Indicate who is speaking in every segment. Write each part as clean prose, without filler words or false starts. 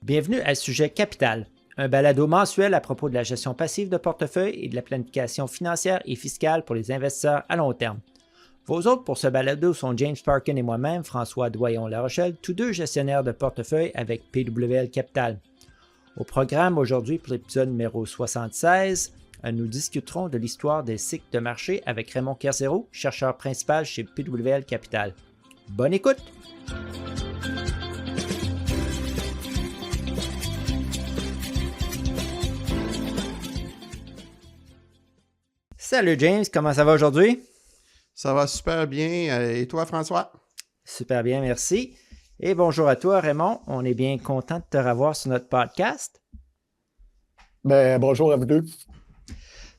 Speaker 1: Bienvenue à Sujet Capital, un balado mensuel à propos de la gestion passive de portefeuille et de la planification financière et fiscale pour les investisseurs à long terme. Vos hôtes pour ce balado sont James Parkin et moi-même, François Doyon-La Rochelle, tous deux gestionnaires de portefeuille avec PWL Capital. Au programme aujourd'hui pour l'épisode numéro 76, nous discuterons de l'histoire des cycles de marché avec Raymond Kersero, chercheur principal chez PWL Capital. Bonne écoute! Salut James, comment ça va aujourd'hui?
Speaker 2: Ça va super bien. Et toi, François?
Speaker 1: Super bien, merci. Et bonjour à toi, Raymond. On est bien content de te revoir sur notre podcast.
Speaker 3: Bonjour à vous deux.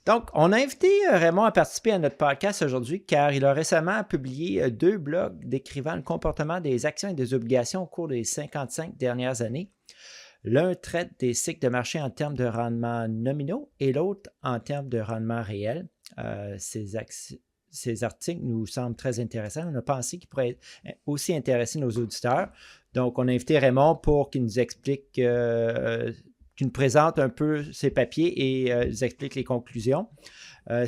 Speaker 1: Donc, on a invité Raymond à participer à notre podcast aujourd'hui car il a récemment publié 2 blogs décrivant le comportement des actions et des obligations au cours des 55 dernières années. L'un traite des cycles de marché en termes de rendement nominaux et l'autre en termes de rendement réel. Ces articles nous semblent très intéressants. On a pensé qu'ils pourraient aussi intéresser nos auditeurs. Donc, on a invité Raymond pour qu'il nous explique, qu'il nous présente un peu ses papiers et nous explique les conclusions.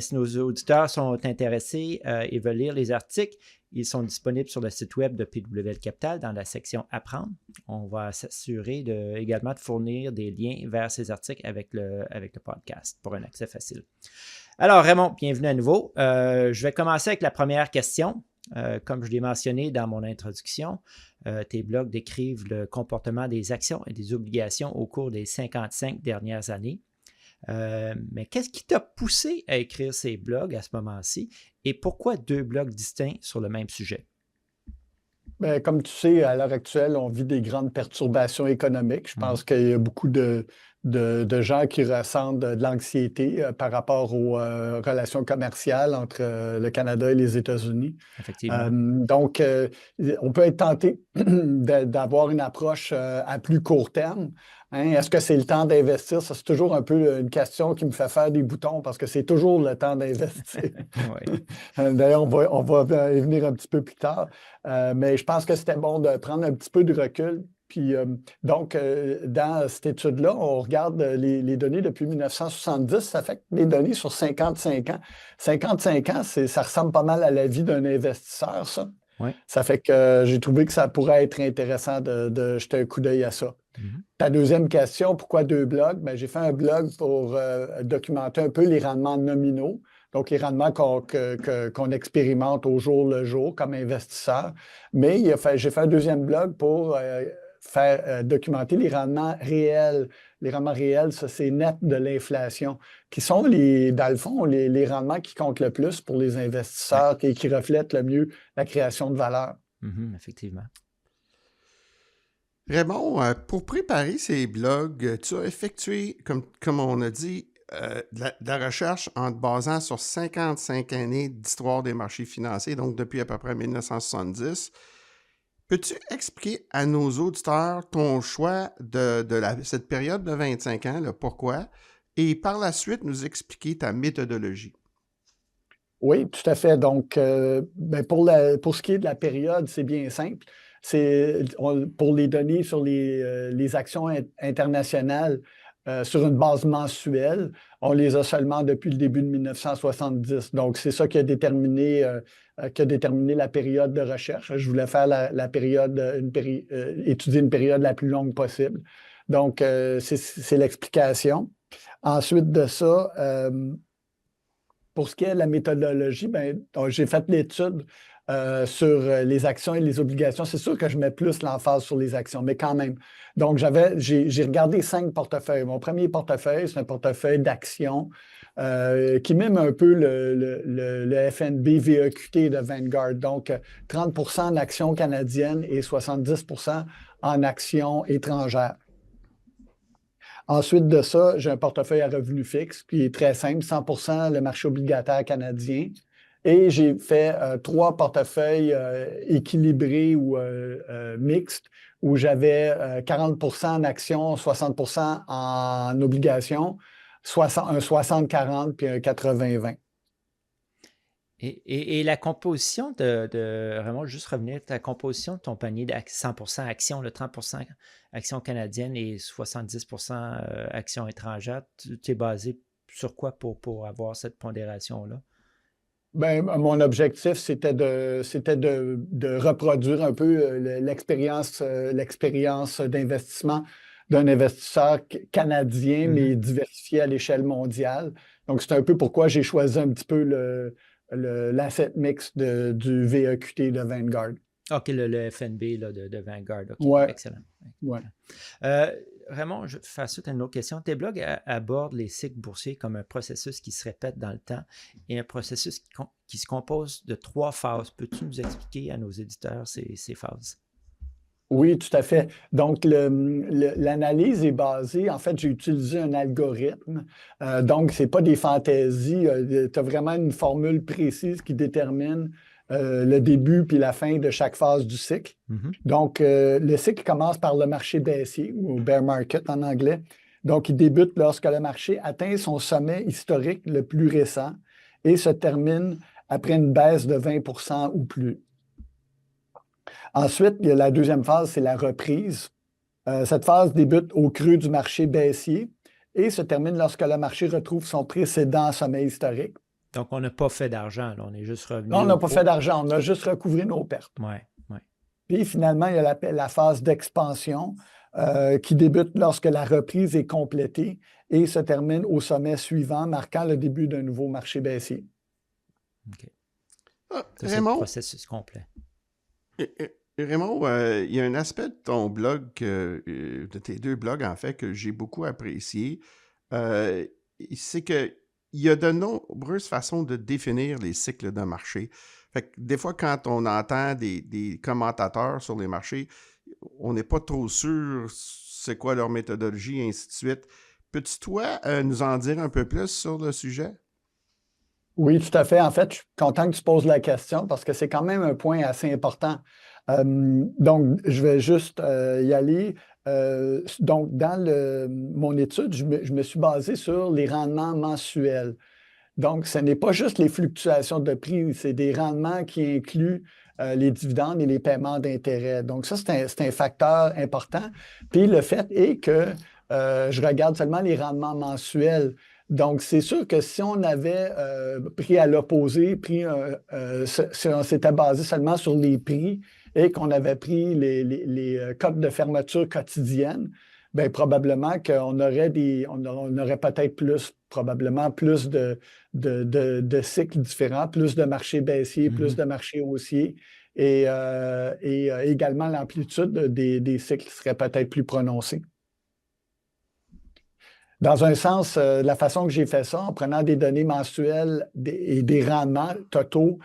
Speaker 1: Si nos auditeurs sont intéressés et veulent lire les articles, ils sont disponibles sur le site web de PWL Capital dans la section Apprendre. On va s'assurer également de fournir des liens vers ces articles avec le podcast pour un accès facile. Alors, Raymond, bienvenue à nouveau. Je vais commencer avec la première question. Comme je l'ai mentionné dans mon introduction, tes blogs décrivent le comportement des actions et des obligations au cours des 55 dernières années. Mais qu'est-ce qui t'a poussé à écrire ces blogs à ce moment-ci et pourquoi 2 blogs distincts sur le même sujet?
Speaker 3: Comme tu sais, à l'heure actuelle, on vit des grandes perturbations économiques. Je pense qu'il y a beaucoup de gens qui ressentent de l'anxiété par rapport aux relations commerciales entre le Canada et les États-Unis.
Speaker 1: Effectivement.
Speaker 3: Donc, on peut être tenté d'avoir une approche à plus court terme. Est-ce que c'est le temps d'investir? Ça, c'est toujours un peu une question qui me fait faire des boutons parce que c'est toujours le temps d'investir.
Speaker 1: Oui.
Speaker 3: D'ailleurs, on va y venir un petit peu plus tard. Mais je pense que c'était bon de prendre un petit peu de recul. Puis, donc, dans cette étude-là, on regarde les données depuis 1970. Ça fait que les données sur 55 ans. 55 ans, ça ressemble pas mal à la vie d'un investisseur, ça.
Speaker 1: Ouais.
Speaker 3: Ça fait que j'ai trouvé que ça pourrait être intéressant de jeter un coup d'œil à ça. Ta deuxième question, pourquoi 2 blogs? J'ai fait un blog pour documenter un peu les rendements nominaux, donc les rendements qu'on expérimente au jour le jour comme investisseur. Mais j'ai fait un deuxième blog pour faire documenter les rendements réels. Les rendements réels, ça, c'est net de l'inflation, qui sont, dans le fond, les rendements qui comptent le plus pour les investisseurs et qui reflètent le mieux la création de valeur.
Speaker 1: Effectivement.
Speaker 2: Raymond, pour préparer ces blogs, tu as effectué, comme on a dit, de la recherche en te basant sur 55 années d'histoire des marchés financiers, donc depuis à peu près 1970. Peux-tu expliquer à nos auditeurs ton choix de cette période de 25 ans, le pourquoi, et par la suite nous expliquer ta méthodologie?
Speaker 3: Oui, tout à fait. Donc, pour ce qui est de la période, c'est bien simple. Pour les données sur les actions internationales sur une base mensuelle, on les a seulement depuis le début de 1970. Donc, c'est ça qui a déterminé la période de recherche. Je voulais faire étudier une période la plus longue possible. Donc, c'est l'explication. Ensuite de ça, pour ce qui est de la méthodologie, j'ai fait l'étude sur les actions et les obligations. C'est sûr que je mets plus l'emphase sur les actions, mais quand même. Donc, j'ai regardé 5 portefeuilles. Mon premier portefeuille, c'est un portefeuille d'actions qui mime un peu le FNB VEQT de Vanguard. Donc, 30 en actions canadiennes et 70 en actions étrangères. Ensuite de ça, j'ai un portefeuille à revenu fixe qui est très simple, 100 le marché obligataire canadien. Et j'ai fait 3 portefeuilles équilibrés ou mixtes où j'avais 40 en actions, 60 en obligations, un 60-40 puis un 80-20.
Speaker 1: Et la composition vraiment juste revenir, ta composition de ton panier de 100% actions, le 30% actions canadiennes et 70% actions étrangères, tu es basé sur quoi pour avoir cette pondération-là?
Speaker 3: Ben, mon objectif, c'était de reproduire un peu l'expérience d'investissement d'un investisseur canadien, mais diversifié à l'échelle mondiale. Donc, c'est un peu pourquoi j'ai choisi un petit peu l'asset mix du VEQT de Vanguard.
Speaker 1: OK, le FNB là, de Vanguard. OK,
Speaker 3: Ouais.
Speaker 1: excellent.
Speaker 3: Ouais.
Speaker 1: Raymond, je fais suite à une autre question. Tes blogs abordent les cycles boursiers comme un processus qui se répète dans le temps et un processus qui se compose de 3 phases. Peux-tu nous expliquer à nos éditeurs ces phases?
Speaker 3: Oui, tout à fait. Donc, l'analyse est basée, en fait, j'ai utilisé un algorithme. Donc, ce n'est pas des fantaisies. Tu as vraiment une formule précise qui détermine le début puis la fin de chaque phase du cycle. Donc, le cycle commence par le marché baissier, ou bear market en anglais. Donc, il débute lorsque le marché atteint son sommet historique le plus récent et se termine après une baisse de 20% ou plus. Ensuite, il y a la deuxième phase, c'est la reprise. Cette phase débute au creux du marché baissier et se termine lorsque le marché retrouve son précédent sommet historique.
Speaker 1: Donc, on n'a pas fait d'argent, on est juste revenu.
Speaker 3: Non, on n'a pas fait d'argent, on a juste recouvré nos pertes.
Speaker 1: Oui.
Speaker 3: Puis finalement, il y a la phase d'expansion qui débute lorsque la reprise est complétée et se termine au sommet suivant, marquant le début d'un nouveau marché baissier.
Speaker 1: OK.
Speaker 2: Raymond,
Speaker 1: c'est le processus complet.
Speaker 2: Raymond, il y a un aspect de ton blog, de tes 2 blogs, en fait, que j'ai beaucoup apprécié. C'est qu'il y a de nombreuses façons de définir les cycles d'un marché. Fait que des fois, quand on entend des commentateurs sur les marchés, on n'est pas trop sûr c'est quoi leur méthodologie, et ainsi de suite. Peux-tu, toi, nous en dire un peu plus sur le sujet?
Speaker 3: Oui, tout à fait. En fait, je suis content que tu poses la question parce que c'est quand même un point assez important. Donc, je vais juste y aller. Donc, dans mon étude, je me suis basé sur les rendements mensuels. Donc, ce n'est pas juste les fluctuations de prix, c'est des rendements qui incluent les dividendes et les paiements d'intérêt. Donc, ça, c'est un facteur important. Puis, le fait est que je regarde seulement les rendements mensuels. Donc, c'est sûr que si on avait pris à l'opposé, si on s'était basé seulement sur les prix et qu'on avait pris les cotes de fermeture quotidiennes, bien, probablement qu'on aurait on aurait peut-être probablement plus de cycles différents, plus de marchés baissiers, plus de marchés haussiers. Et également, l'amplitude des cycles serait peut-être plus prononcée. Dans un sens, la façon que j'ai fait ça, en prenant des données mensuelles et des rendements totaux,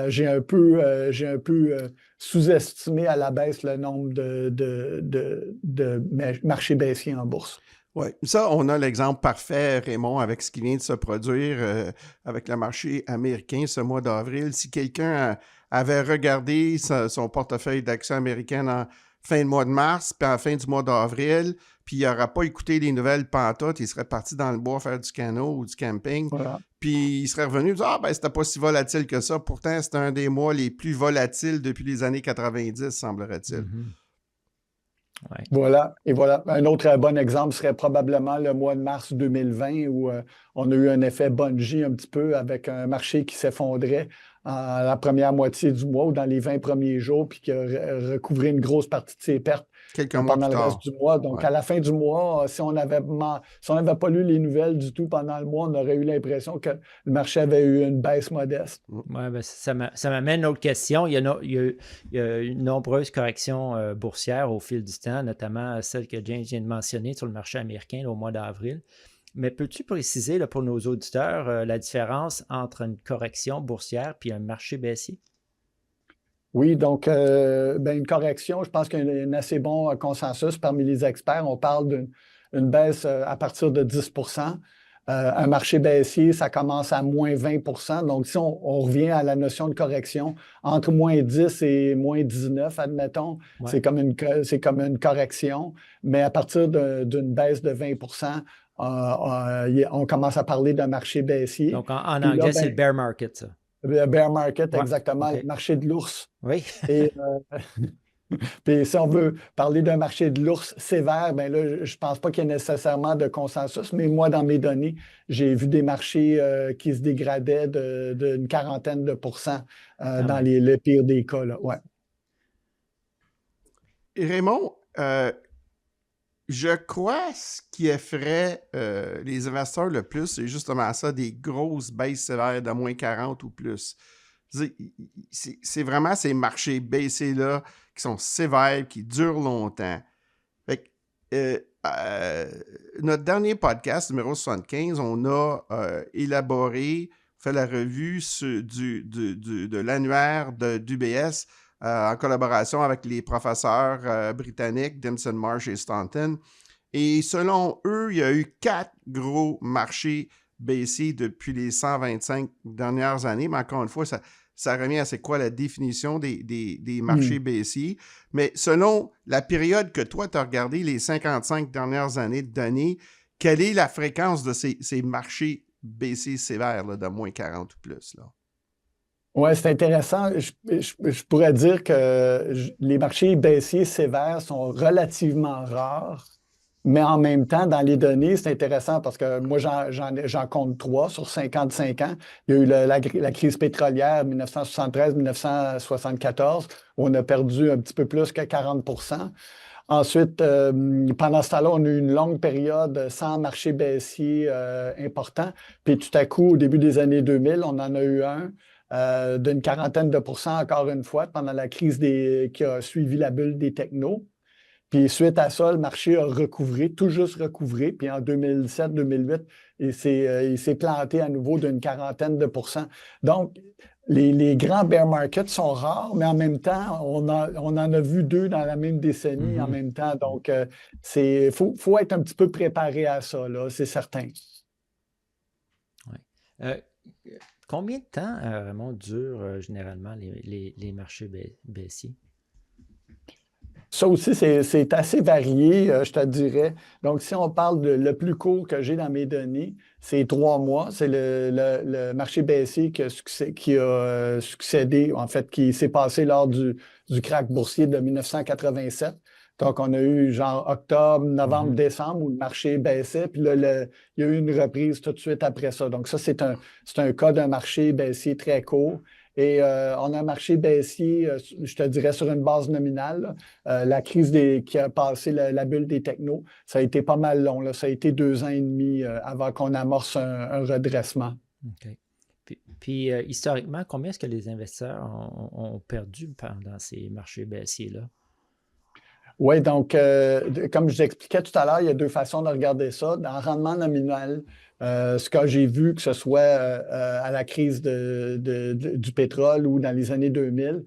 Speaker 3: j'ai un peu sous-estimé à la baisse le nombre de marchés baissiers en bourse.
Speaker 2: Oui, ça, on a l'exemple parfait, Raymond, avec ce qui vient de se produire avec le marché américain ce mois d'avril. Si quelqu'un avait regardé son portefeuille d'actions américaines en fin de mois de mars, puis en fin du mois d'avril, puis il n'aurait pas écouté les nouvelles pantoutes, il serait parti dans le bois faire du canot ou du camping,
Speaker 3: Voilà.
Speaker 2: puis il serait revenu et dit « Ah, ben c'était pas si volatile que ça. » Pourtant, c'est un des mois les plus volatiles depuis les années 90, semblerait-il.
Speaker 1: Ouais.
Speaker 3: Voilà. Et voilà. Un autre bon exemple serait probablement le mois de mars 2020 où on a eu un effet Bungie un petit peu avec un marché qui s'effondrait en la première moitié du mois ou dans les 20 premiers jours, puis qui a recouvré une grosse partie de ses pertes pendant le reste du mois. Donc, à la fin du mois, si on n'avait pas lu les nouvelles du tout pendant le mois, on aurait eu l'impression que le marché avait eu une baisse modeste.
Speaker 1: Oui, ben ça m'amène à une autre question. Il y a une nombreuse correction boursière au fil du temps, notamment celle que James vient de mentionner sur le marché américain là, au mois d'avril. Mais peux-tu préciser là, pour nos auditeurs la différence entre une correction boursière et un marché baissier?
Speaker 3: Oui, donc une correction, je pense qu'il y a un assez bon consensus parmi les experts. On parle d'une baisse à partir de 10 un marché baissier, ça commence à moins 20 Donc, si on revient à la notion de correction, entre moins 10 et moins 19, admettons,
Speaker 1: Ouais.
Speaker 3: c'est comme une correction. Mais à partir d'une baisse de 20 on commence à parler d'un marché baissier.
Speaker 1: Donc, en anglais, c'est le bear market, ça.
Speaker 3: Le bear market,
Speaker 1: Ouais,
Speaker 3: exactement,
Speaker 1: OK.
Speaker 3: le marché de l'ours.
Speaker 1: Oui.
Speaker 3: Et puis si on veut parler d'un marché de l'ours sévère, ben là, je ne pense pas qu'il y ait nécessairement de consensus, mais moi, dans mes données, j'ai vu des marchés qui se dégradaient d'une quarantaine de pourcents
Speaker 1: Quand
Speaker 3: dans
Speaker 1: même.
Speaker 3: le pire des cas, là. Ouais.
Speaker 2: Et Raymond, je crois ce qui effraie les investisseurs le plus, c'est justement ça, des grosses baisses sévères de moins 40 ou plus. C'est vraiment ces marchés baissés-là qui sont sévères, qui durent longtemps. Fait que, notre dernier podcast, numéro 75, on a élaboré, fait la revue de l'annuaire d'UBS en collaboration avec les professeurs britanniques Dimson Marsh et Staunton. Et selon eux, il y a eu 4 gros marchés baissiers depuis les 125 dernières années. Mais encore une fois, ça revient à c'est quoi la définition des marchés baissiers. Mais selon la période que toi, tu as regardé, les 55 dernières années de données, quelle est la fréquence de ces marchés baissiers sévères là, de moins 40 ou plus? Là?
Speaker 3: Oui, c'est intéressant. Je pourrais dire que les marchés baissiers sévères sont relativement rares, mais en même temps, dans les données, c'est intéressant parce que moi, j'en compte 3 sur 55 ans. Il y a eu la crise pétrolière 1973-1974, où on a perdu un petit peu plus que 40 %. Ensuite, pendant ce temps-là, on a eu une longue période sans marché baissier important. Puis tout à coup, au début des années 2000, on en a eu un d'une quarantaine de pourcents, encore une fois, pendant la crise qui a suivi la bulle des technos. Puis suite à ça, le marché a recouvré, tout juste recouvré. Puis en 2007-2008, il s'est planté à nouveau d'une quarantaine de pourcents. Donc, les grands bear markets sont rares, mais en même temps, on en a vu 2 dans la même décennie en même temps. Donc, faut être un petit peu préparé à ça, là, c'est certain.
Speaker 1: Ouais. Combien de temps, Raymond, durent généralement les marchés baissiers?
Speaker 3: Ça aussi, c'est assez varié, je te dirais. Donc, si on parle le plus court que j'ai dans mes données, c'est 3 mois. C'est le marché baissier qui a succédé, en fait, qui s'est passé lors du krach boursier de 1987. Donc, on a eu genre octobre, novembre, décembre où le marché baissait, puis là, il y a eu une reprise tout de suite après ça. Donc, ça, c'est un cas d'un marché baissier très court. Et on a un marché baissier, je te dirais, sur une base nominale. La crise qui a passé la bulle des technos, ça a été pas mal long. Là. Ça a été 2 ans et demi avant qu'on amorce un redressement.
Speaker 1: OK. Puis historiquement, combien est-ce que les investisseurs ont perdu pendant ces marchés baissiers-là?
Speaker 3: Oui, donc, comme je l'expliquais tout à l'heure, il y a 2 façons de regarder ça. Dans le rendement nominal, ce que j'ai vu, que ce soit à la crise du pétrole ou dans les années 2000,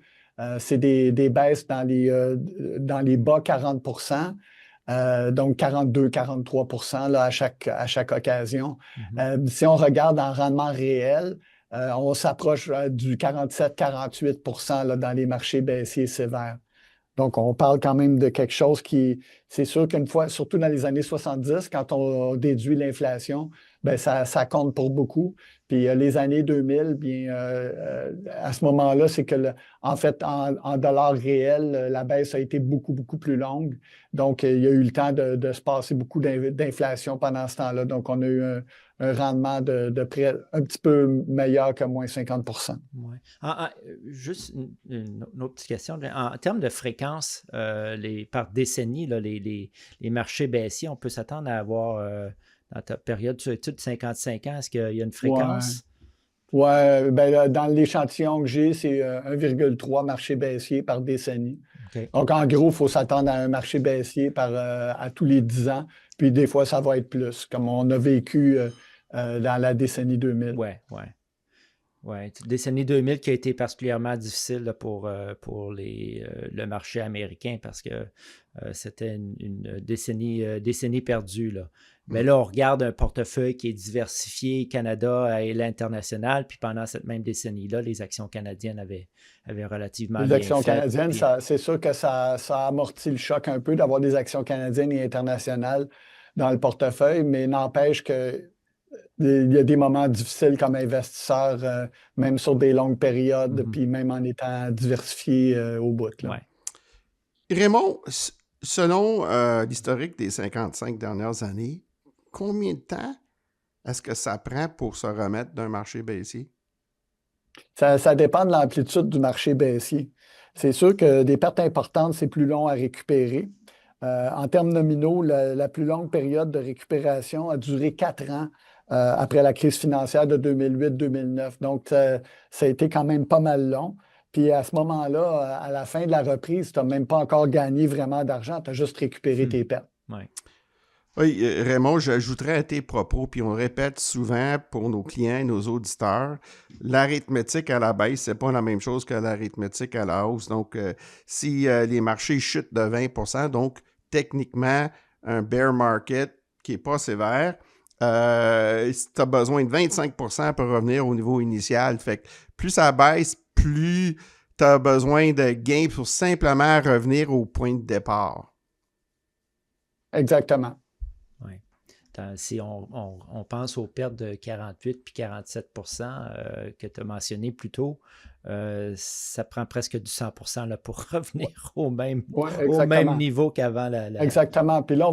Speaker 3: c'est des baisses dans les bas 40 donc 42-43 % là, à chaque occasion. Si on regarde en rendement réel, on s'approche du 47-48 % là, dans les marchés baissiers sévères. Donc, on parle quand même de quelque chose c'est sûr qu'une fois, surtout dans les années 70, quand on déduit l'inflation, bien, ça compte pour beaucoup. Puis les années 2000, bien, à ce moment-là, c'est que, en fait, en dollars réels, la baisse a été beaucoup, beaucoup plus longue. Donc, il y a eu le temps de se passer beaucoup d'inflation pendant ce temps-là. Donc, on a eu un rendement de près un petit peu meilleur que moins 50 %.
Speaker 1: Ouais. Juste une autre petite question. En termes de fréquence, par décennie, là, les marchés baissiers, on peut s'attendre à avoir, dans ta période sur étude de 55 ans, est-ce qu'il y a une fréquence?
Speaker 3: Oui, ben, dans l'échantillon que j'ai, c'est 1,3 marché baissier par décennie.
Speaker 1: Okay.
Speaker 3: Donc, en gros, il faut s'attendre à un marché baissier à tous les 10 ans. Puis des fois, ça va être plus, comme on a vécu dans la décennie 2000.
Speaker 1: Oui, décennie 2000 qui a été particulièrement difficile là, pour le marché américain parce que c'était une décennie perdue. Là. Mais là, on regarde un portefeuille qui est diversifié, Canada et l'international, puis pendant cette même décennie-là, les actions canadiennes avaient relativement bien fait.
Speaker 3: Les actions canadiennes, c'est sûr que ça amortit le choc un peu d'avoir des actions canadiennes et internationales dans le portefeuille, mais n'empêche que il y a des moments difficiles comme investisseur, même sur des longues périodes, puis même en étant diversifié au bout. Là.
Speaker 1: Ouais.
Speaker 2: Raymond, selon l'historique des 55 dernières années, combien de temps est-ce que ça prend pour se remettre d'un marché baissier?
Speaker 3: Ça dépend de l'amplitude du marché baissier. C'est sûr que des pertes importantes, c'est plus long à récupérer. En termes nominaux, la plus longue période de récupération a duré 4 ans après la crise financière de 2008-2009. Donc, ça a été quand même pas mal long. Puis à ce moment-là, à la fin de la reprise, tu n'as même pas encore gagné vraiment d'argent, tu as juste récupéré tes pertes.
Speaker 1: Ouais.
Speaker 2: Oui, Raymond, j'ajouterais à tes propos, puis on le répète souvent pour nos clients et nos auditeurs, l'arithmétique à la baisse, c'est pas la même chose que l'arithmétique à la hausse. Donc, si les marchés chutent de 20 donc techniquement, un bear market qui n'est pas sévère, si tu as besoin de 25 pour revenir au niveau initial. Fait que plus ça baisse, plus tu as besoin de gains pour simplement revenir au point de départ.
Speaker 3: Exactement.
Speaker 1: Oui. Si on pense aux pertes de 48 puis 47 que tu as mentionné plus tôt, ça prend presque du 100 là, pour revenir au même niveau qu'avant
Speaker 3: Exactement. Puis là,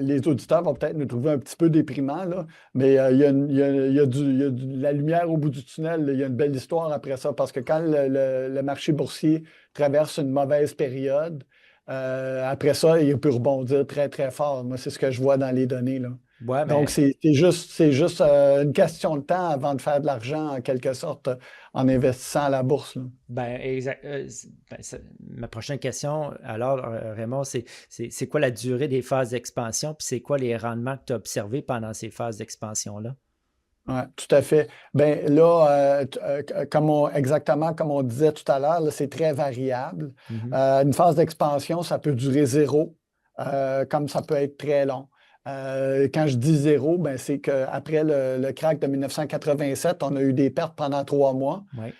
Speaker 3: les auditeurs vont peut-être nous trouver un petit peu déprimants, là, mais il y a de la lumière au bout du tunnel. Il y a une belle histoire après ça, parce que quand le marché boursier traverse une mauvaise période, après ça, il peut rebondir très, très fort. Moi, c'est ce que je vois dans les données, là.
Speaker 1: Ouais,
Speaker 3: Donc, c'est juste une question de temps avant de faire de l'argent, en quelque sorte, en investissant à la bourse. Là.
Speaker 1: Exact. Ma prochaine question, alors, Raymond, c'est quoi la durée des phases d'expansion, puis c'est quoi les rendements que tu as observés pendant ces phases d'expansion-là?
Speaker 3: Oui, tout à fait. Bien là, exactement comme on disait tout à l'heure, là, c'est très variable. Une phase d'expansion, ça peut durer 0, comme ça peut être très long. Quand je dis 0, ben, c'est qu'après le crack de 1987, on a eu des pertes pendant 3 mois.
Speaker 1: Ouais.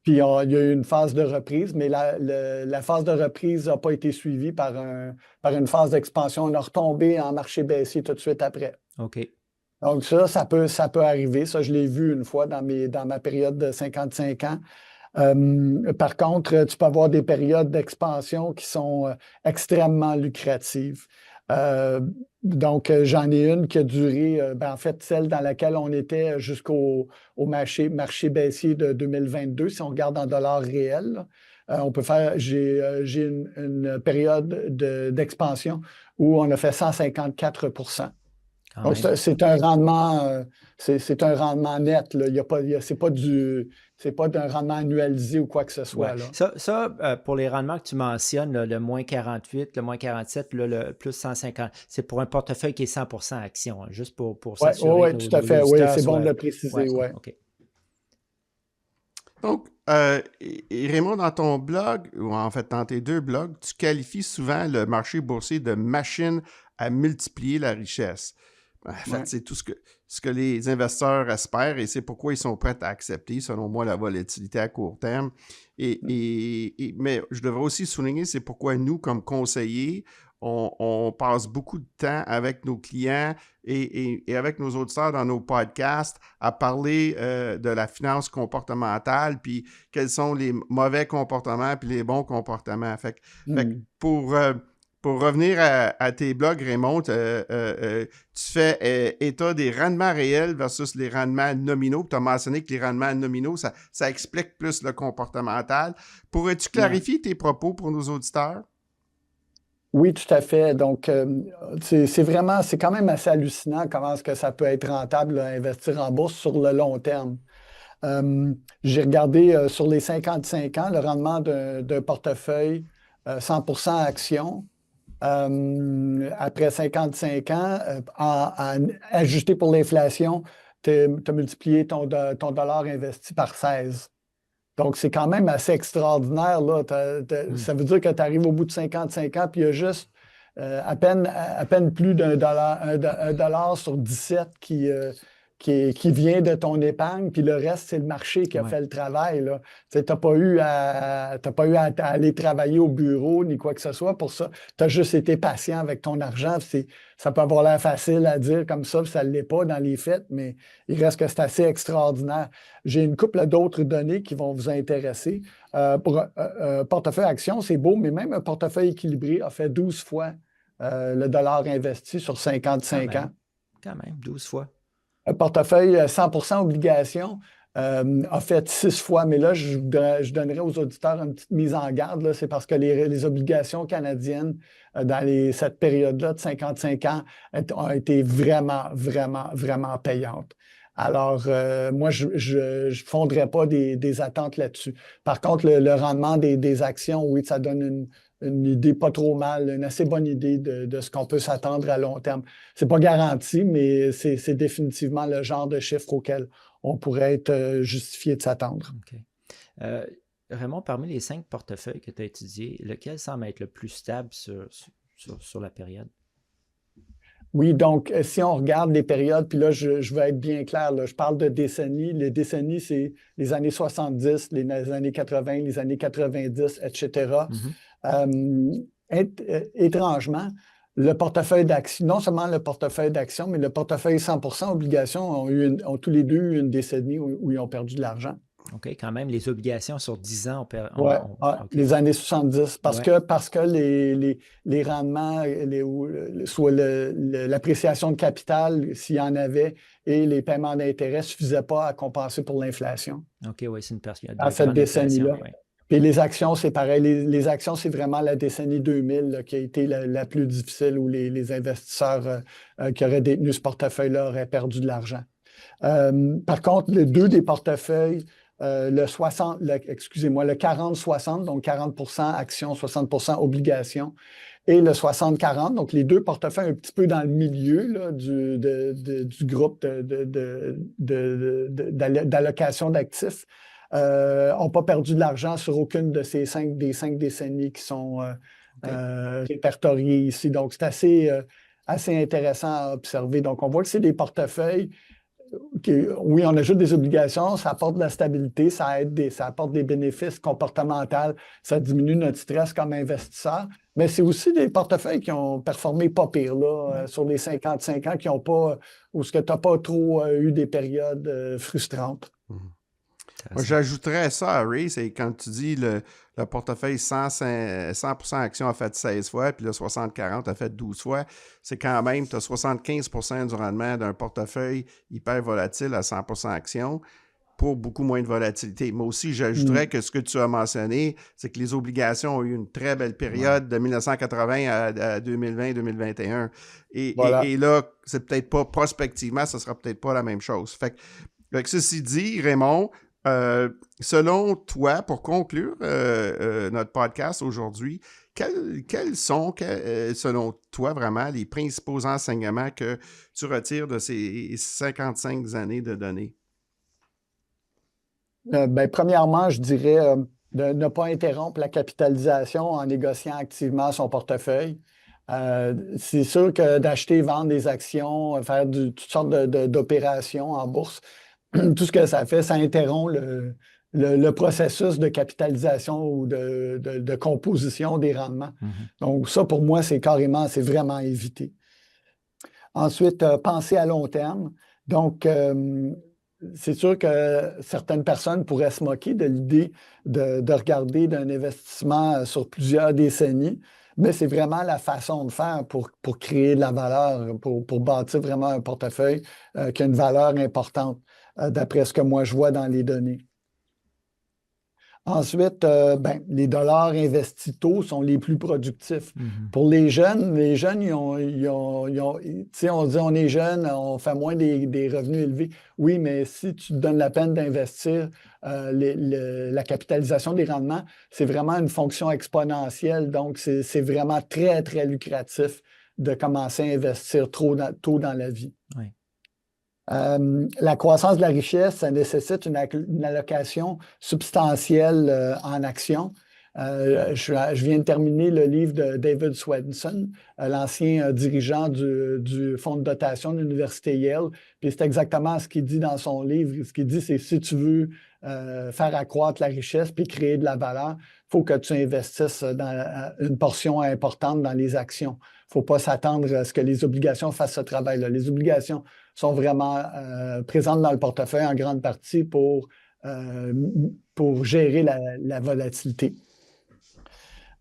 Speaker 3: Puis il y a eu une phase de reprise, mais la phase de reprise n'a pas été suivie par une phase d'expansion. On a retombé en marché baissier tout de suite après.
Speaker 1: OK.
Speaker 3: Donc ça peut arriver. Ça, je l'ai vu une fois dans ma période de 55 ans. Par contre, tu peux avoir des périodes d'expansion qui sont extrêmement lucratives. Donc, j'en ai une qui a duré, en fait, celle dans laquelle on était jusqu'au marché baissier de 2022, si on regarde en dollars réels. J'ai une période d'expansion où on a fait 154 %. Donc, c'est un rendement, c'est un rendement net. Là. C'est pas d'un rendement annualisé ou quoi que ce soit.
Speaker 1: Ouais.
Speaker 3: Là.
Speaker 1: Ça pour les rendements que tu mentionnes, là, le moins 48, le moins 47, là, le plus 150, c'est pour un portefeuille qui est 100% action, hein, juste pour s'assurer.
Speaker 3: Oui, tout à fait. Oui, c'est bon de le préciser. Ouais.
Speaker 1: OK.
Speaker 2: Donc, Raymond, dans ton blog, ou en fait dans tes 2 blogs, tu qualifies souvent le marché boursier de machine à multiplier la richesse. En fait, c'est tout ce que les investisseurs espèrent et c'est pourquoi ils sont prêts à accepter, selon moi, la volatilité à court terme. Mais je devrais aussi souligner, c'est pourquoi nous, comme conseillers, on passe beaucoup de temps avec nos clients et avec nos auditeurs dans nos podcasts à parler de la finance comportementale, puis quels sont les mauvais comportements puis les bons comportements. Fait que pour revenir à tes blogs, Raymond, tu fais état des rendements réels versus les rendements nominaux. Tu as mentionné que les rendements nominaux, ça explique plus le comportemental. Pourrais-tu clarifier tes propos pour nos auditeurs?
Speaker 3: Oui, tout à fait. Donc, c'est quand même assez hallucinant comment est-ce que ça peut être rentable d'investir en bourse sur le long terme. J'ai regardé sur les 55 ans le rendement d'un portefeuille 100% actions. Après 55 ans, ajusté pour l'inflation, tu as multiplié ton dollar investi par 16. Donc, c'est quand même assez extraordinaire. Là. Ça veut dire que tu arrives au bout de 55 ans, puis il y a juste à peine plus d'un dollar sur 17 qui qui vient de ton épargne, puis le reste, c'est le marché qui a fait le travail. Tu n'as pas eu à aller travailler au bureau ni quoi que ce soit pour ça. Tu as juste été patient avec ton argent. Ça peut avoir l'air facile à dire comme ça, puis ça ne l'est pas dans les faits, mais il reste que c'est assez extraordinaire. J'ai une couple d'autres données qui vont vous intéresser. Pour un portefeuille action, c'est beau, mais même un portefeuille équilibré a fait 12 fois le dollar investi sur 55 ans.
Speaker 1: Quand même, 12 fois.
Speaker 3: Un portefeuille 100% obligations a fait 6 fois, mais là, je donnerais aux auditeurs une petite mise en garde. C'est parce que les obligations canadiennes dans cette période-là de 55 ans ont été vraiment, vraiment, vraiment payantes. Alors, moi, je ne fonderais pas des attentes là-dessus. Par contre, le rendement des actions, oui, ça donne une idée pas trop mal, une assez bonne idée de ce qu'on peut s'attendre à long terme. Ce n'est pas garanti, mais c'est définitivement le genre de chiffre auquel on pourrait être justifié de s'attendre.
Speaker 1: OK. Raymond, parmi les 5 portefeuilles que tu as étudiés, lequel semble être le plus stable sur la période?
Speaker 3: Oui, donc si on regarde les périodes, puis là, je vais être bien clair, là, je parle de décennies. Les décennies, c'est les années 70, les années 80, les années 90, etc. Étrangement, le portefeuille d'actions, non seulement le portefeuille d'actions, mais le portefeuille 100% obligations ont tous les deux eu une décennie où ils ont perdu de l'argent.
Speaker 1: OK, quand même, les obligations sur 10 ans,
Speaker 3: Oui,
Speaker 1: okay.
Speaker 3: Les années 70, parce que les rendements, soit l'appréciation de capital, s'il y en avait, et les paiements d'intérêt ne suffisaient pas à compenser pour l'inflation.
Speaker 1: OK, oui, c'est une période.
Speaker 3: À cette décennie-là. Ouais. Puis les actions, c'est pareil. Les actions, c'est vraiment la décennie 2000 là, qui a été la plus difficile, où les investisseurs qui auraient détenu ce portefeuille-là auraient perdu de l'argent. Par contre, les deux des portefeuilles, le 40-60, donc 40% actions, 60% obligations, et le 60-40, donc les deux portefeuilles un petit peu dans le milieu là, du groupe d'allocation d'actifs, n'ont pas perdu de l'argent sur aucune de ces 5 décennies qui sont répertoriées ici. Donc, c'est assez intéressant à observer. Donc, on voit que c'est des portefeuilles. Oui, on ajoute des obligations, ça apporte de la stabilité, ça apporte des bénéfices comportementaux, ça diminue notre stress comme investisseur, mais c'est aussi des portefeuilles qui ont performé pas pire là, sur les 55 ans, où tu n'as pas trop eu des périodes frustrantes.
Speaker 2: Moi, j'ajouterais ça, Ray, c'est quand tu dis le portefeuille 100% actions a fait 16 fois, puis le 60-40 a fait 12 fois, c'est quand même, tu as 75% du rendement d'un portefeuille hyper volatile à 100% actions pour beaucoup moins de volatilité. Mais aussi, j'ajouterais que ce que tu as mentionné, c'est que les obligations ont eu une très belle période de 1980 à 2020-2021. Et là, c'est peut-être pas, prospectivement, ça sera peut-être pas la même chose. Fait que, avec ceci dit, Raymond, selon toi, pour conclure notre podcast aujourd'hui, quels sont, selon toi, vraiment les principaux enseignements que tu retires de ces 55 années de données?
Speaker 3: Premièrement, je dirais de ne pas interrompre la capitalisation en négociant activement son portefeuille. C'est sûr que d'acheter et vendre des actions, faire toutes sortes d'opérations en bourse, tout ce que ça fait, ça interrompt le processus de capitalisation ou de composition des rendements. Donc, ça, pour moi, c'est vraiment évité. Ensuite, penser à long terme. Donc, c'est sûr que certaines personnes pourraient se moquer de l'idée de regarder d'un investissement sur plusieurs décennies, mais c'est vraiment la façon de faire pour créer de la valeur, pour bâtir vraiment un portefeuille qui a une valeur importante, d'après ce que moi je vois dans les données. Ensuite, les dollars investis tôt sont les plus productifs. Pour les jeunes, on dit on est jeune, on fait moins des revenus élevés. Oui, mais si tu te donnes la peine d'investir, la capitalisation des rendements, c'est vraiment une fonction exponentielle. Donc, c'est vraiment très, très lucratif de commencer à investir tôt dans la vie.
Speaker 1: Oui.
Speaker 3: La croissance de la richesse, ça nécessite une allocation substantielle en actions. Je viens de terminer le livre de David Swenson, l'ancien dirigeant du fonds de dotation de l'Université Yale. Puis c'est exactement ce qu'il dit dans son livre. Ce qu'il dit, c'est si tu veux faire accroître la richesse puis créer de la valeur, il faut que tu investisses dans une portion importante dans les actions. Il ne faut pas s'attendre à ce que les obligations fassent ce travail-là. Les obligations sont vraiment présentes dans le portefeuille en grande partie pour gérer la volatilité.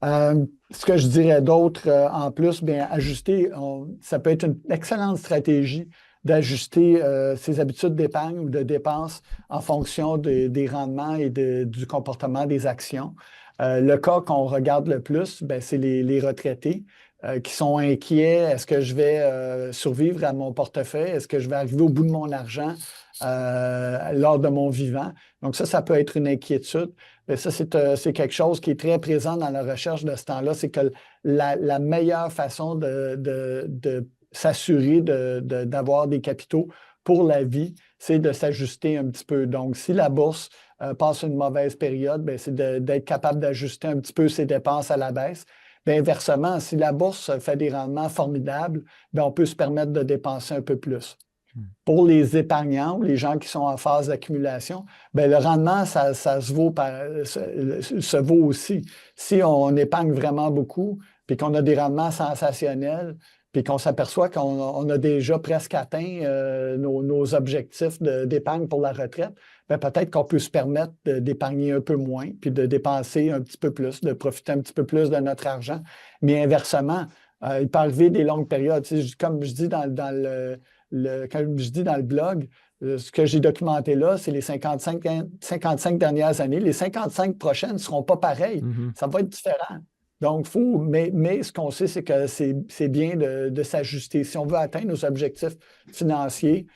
Speaker 3: Ce que je dirais d'autre en plus, bien, ajuster, ça peut être une excellente stratégie d'ajuster ses habitudes d'épargne ou de dépenses en fonction des rendements et du comportement des actions. Le cas qu'on regarde le plus, bien, c'est les retraités qui sont inquiets. Est-ce que je vais survivre à mon portefeuille? Est-ce que je vais arriver au bout de mon argent lors de mon vivant? Donc ça peut être une inquiétude. Mais ça, c'est quelque chose qui est très présent dans la recherche de ce temps-là. C'est que la meilleure façon de s'assurer d'avoir des capitaux pour la vie, c'est de s'ajuster un petit peu. Donc, si la bourse passe une mauvaise période, bien, c'est d'être capable d'ajuster un petit peu ses dépenses à la baisse. Bien, inversement, si la bourse fait des rendements formidables, bien, on peut se permettre de dépenser un peu plus. Pour les épargnants ou les gens qui sont en phase d'accumulation, bien, le rendement, ça se vaut aussi. Si on épargne vraiment beaucoup, puis qu'on a des rendements sensationnels, puis qu'on s'aperçoit qu'on a déjà presque atteint nos objectifs d'épargne pour la retraite, bien, peut-être qu'on peut se permettre d'épargner un peu moins, puis de dépenser un petit peu plus, de profiter un petit peu plus de notre argent. Mais inversement, il peut arriver des longues périodes. Tu sais, comme je dis comme je dis dans le blog, ce que j'ai documenté là, c'est les 55 dernières années. Les 55 prochaines ne seront pas pareilles. Ça va être différent. Donc, mais ce qu'on sait, c'est que c'est bien de s'ajuster. Si on veut atteindre nos objectifs financiers,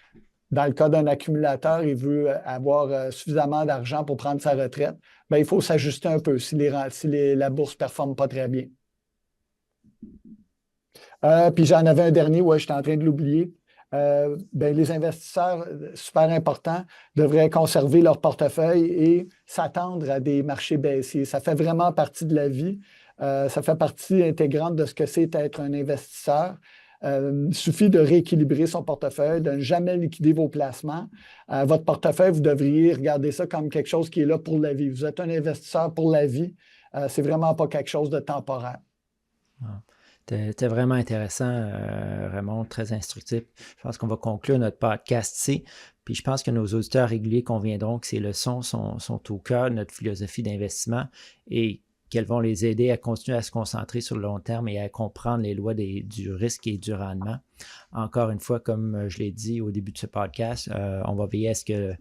Speaker 3: dans le cas d'un accumulateur, il veut avoir suffisamment d'argent pour prendre sa retraite, bien, il faut s'ajuster un peu si la bourse ne performe pas très bien. Puis j'en avais un dernier, j'étais en train de l'oublier. Bien, les investisseurs, super important, devraient conserver leur portefeuille et s'attendre à des marchés baissiers. Ça fait vraiment partie de la vie. Ça fait partie intégrante de ce que c'est être un investisseur. Il suffit de rééquilibrer son portefeuille, de ne jamais liquider vos placements. Votre portefeuille, vous devriez regarder ça comme quelque chose qui est là pour la vie. Vous êtes un investisseur pour la vie. C'est vraiment pas quelque chose de temporaire.
Speaker 1: C'était vraiment intéressant, Raymond, très instructif. Je pense qu'on va conclure notre podcast ici. Puis je pense que nos auditeurs réguliers conviendront que ces leçons sont au cœur de notre philosophie d'investissement et qu'elles vont les aider à continuer à se concentrer sur le long terme et à comprendre les lois du risque et du rendement. Encore une fois, comme je l'ai dit au début de ce podcast, on va veiller à ce que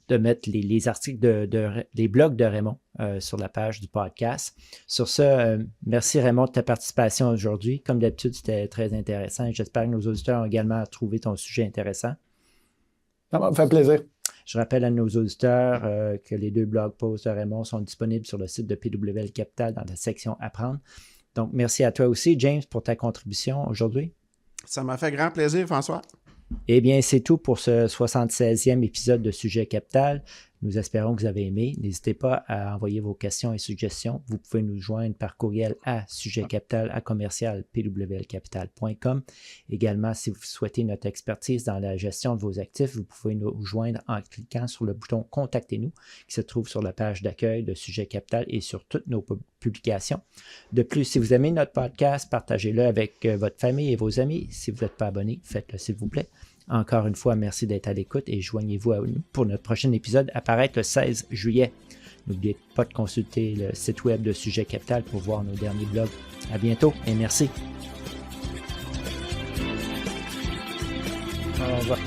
Speaker 1: de mettre les articles des blogs de Raymond sur la page du podcast. Sur ce, merci Raymond de ta participation aujourd'hui. Comme d'habitude, c'était très intéressant et j'espère que nos auditeurs ont également trouvé ton sujet intéressant.
Speaker 3: Ça m'a fait plaisir.
Speaker 1: Je rappelle à nos auditeurs que les 2 blog posts de Raymond sont disponibles sur le site de PWL Capital dans la section Apprendre. Donc, merci à toi aussi, James, pour ta contribution aujourd'hui.
Speaker 2: Ça m'a fait grand plaisir, François.
Speaker 1: Eh bien, c'est tout pour ce 76e épisode de Sujet Capital. Nous espérons que vous avez aimé. N'hésitez pas à envoyer vos questions et suggestions. Vous pouvez nous joindre par courriel à sujetcapital@pwlcapital.com. Également, si vous souhaitez notre expertise dans la gestion de vos actifs, vous pouvez nous joindre en cliquant sur le bouton « Contactez-nous » qui se trouve sur la page d'accueil de Sujet Capital et sur toutes nos publications. De plus, si vous aimez notre podcast, partagez-le avec votre famille et vos amis. Si vous n'êtes pas abonné, faites-le s'il vous plaît. Encore une fois, merci d'être à l'écoute et joignez-vous à nous pour notre prochain épisode apparaître le 16 juillet. N'oubliez pas de consulter le site web de Sujet Capital pour voir nos derniers blogs. À bientôt et merci. Au revoir.